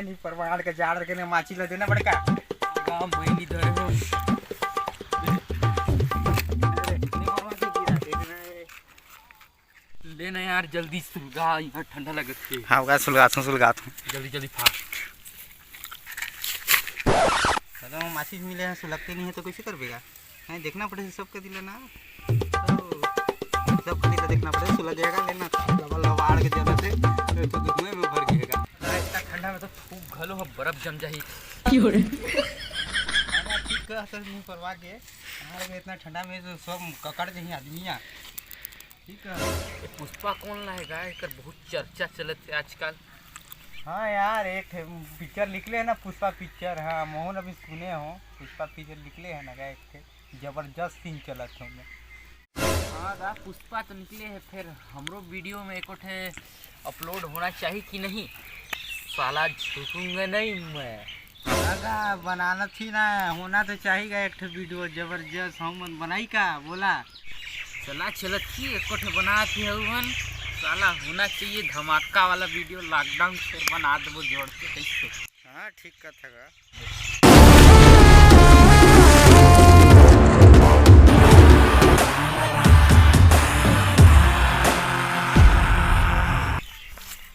नहीं परवाड़ का जाड़ के माची ला देना बड़का गांव में नहीं धरे हो लेना यार जल्दी सुलगा यहाँ ठंडा लगत है। हाँ गा सुलगात हूँ जल्दी जल्दी फाड़। दादा माची मिले हैं सुलगते नहीं है तो कैसे करबेगा है देखना पड़ेगा सबका दिला ना सबका दिला देखना पड़ेगा सुलग जाएगा लेना लबाड़ के जरूरत है तो दुखने में भर गिरेगा। इतना ठंडा में तो खूब घलो हो बर्फ जम जाही। ठीक का असर नहीं परवा के हमारे में इतना ठंडा में तो सब ककड़ जही आदमियाँ ठीक है। ये पुष्पा कौन लाएगा एक बहुत चर्चा चलत है आजकल। हाँ यार एक पिक्चर निकले है ना पुष्पा पिक्चर। हाँ मोहन अभी सुने हो पुष्पा पिक्चर निकले है ना एक जबरदस्त सीन चलत है उनमें। हाँ दा पुष्पा तो निकले है फिर हमरो वीडियो में एक अपलोड होना चाहिए कि नहीं। साला झुकूंगा नहीं मैं। अगा बनाना थी ना होना तो चाहिएगा एक वीडियो जबरदस्त हम बनाई का बोला चला चलत थी एक बना थी हवन साला होना चाहिए धमाका वाला वीडियो लॉकडाउन से बना दो जोड़ के कैसे। हाँ ठीक का था।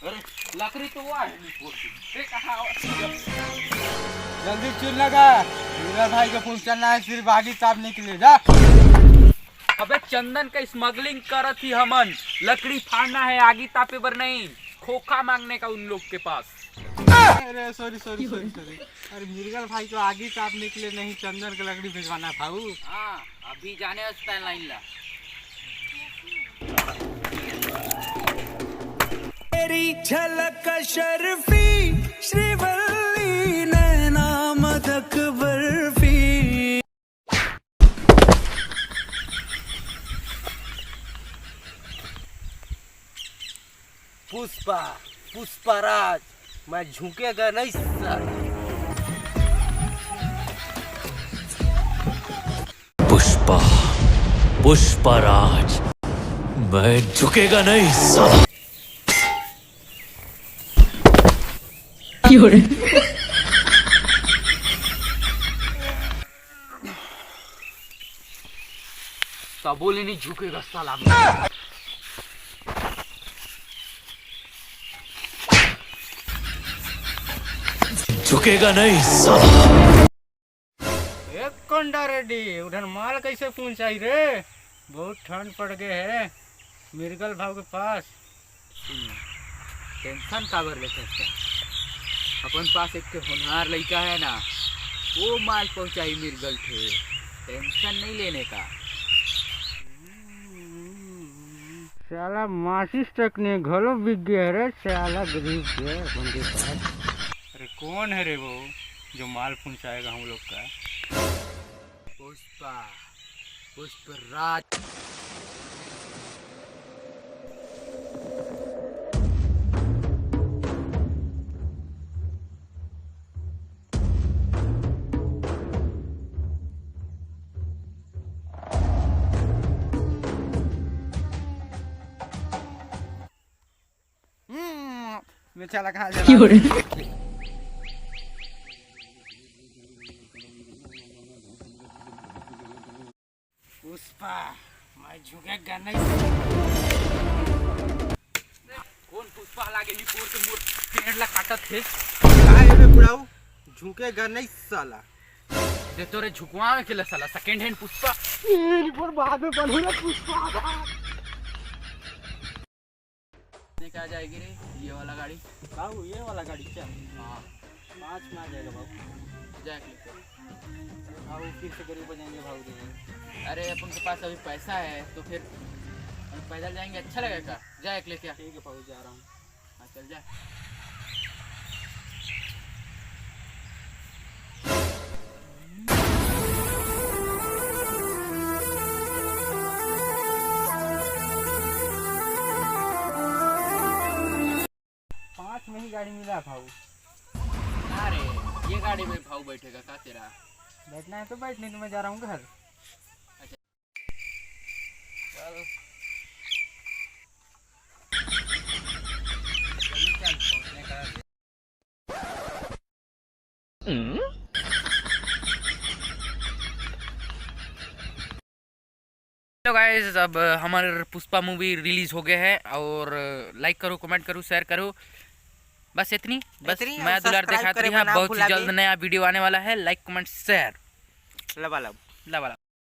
अरे लकड़ी तो हुआ है जल्दी चुन लगा मेरा भाई का फोन चलना है सिर्फ आगे तापने के लिए जा। अबे चंदन का स्मगलिंग करत ही हमन लकड़ी फाड़ना है आगी तापे बर नहीं खोखा मांगने का उन लोग के पास। अरे सॉरी अरे मिर्गल भाई को आगे तापने के लिए नहीं चंदन का लकड़ी भिजवाना भाऊ। हाँ अभी जाने लाइन ला तेरी झलक शर्फी श्रीवल्ली नैना मदक बर्फी। पुष्पराज मैं झुकेगा नहीं सर। पुष्पराज मैं झुकेगा नहीं साला। बोले नहीं झुकेगा साला। झुकेगा नहीं साला। एक कंडा रेडी उधर माल कैसे पहुंचाई रे बहुत ठंड पड़ गए है मिर्गल भाव के पास। टेंशन काबर लेते अपन पास एक होनहार लड़का है ना वो माल पहुंचाई मिर्गल थे टेंशन नहीं लेने का। साला माचिस तक ने घलो बिक गया रे साला गरीब के बंदे पास। अरे कौन है रे वो जो माल पहुंचाएगा हम लोग का। पुष्पराज मैं चला कहाँ जा पुष्पा मैं झुकेगा नहीं। कौन पुष्पा लागे लिपोर के मोर पेड़ ला काटत थे काय बे बुढ़ाऊ झुकेगा नहीं साला। दे तोरे झुकवावे के लिए साला सेकंड हैंड पुष्पा पर बाद में बनूंगा पुष्पा क्या जाएगी रे ये वाला गाड़ी। बाबू ये वाला गाड़ी क्या हाँ 5 में आ जाएगा बाबू। जाए बाबू फिर से गरीब हो जाएंगे भाऊ देंगे। अरे अपन के पास अभी पैसा है तो फिर हम पैदल जाएंगे अच्छा लगेगा। जाए एक लेके ठीक है भाऊ जा रहा हूँ। हाँ चल जा। में ही गाड़ी मिला भाऊ। अरे ये गाड़ी में भाऊ बैठेगा का तेरा? बैठना है तो बैठ, नहीं तो मैं जा रहा हूँ घर। अच्छा चल चल पहुँचने का तो गाइस अब हमारे पुष्पा मूवी रिलीज हो गया है और लाइक करो, कमेंट करो, शेयर करो, बस इतनी। बस मैं दुलार दिखाती है, बहुत ही जल्द नया वीडियो आने वाला है। लाइक कमेंट शेयर, लबालब। लबालब।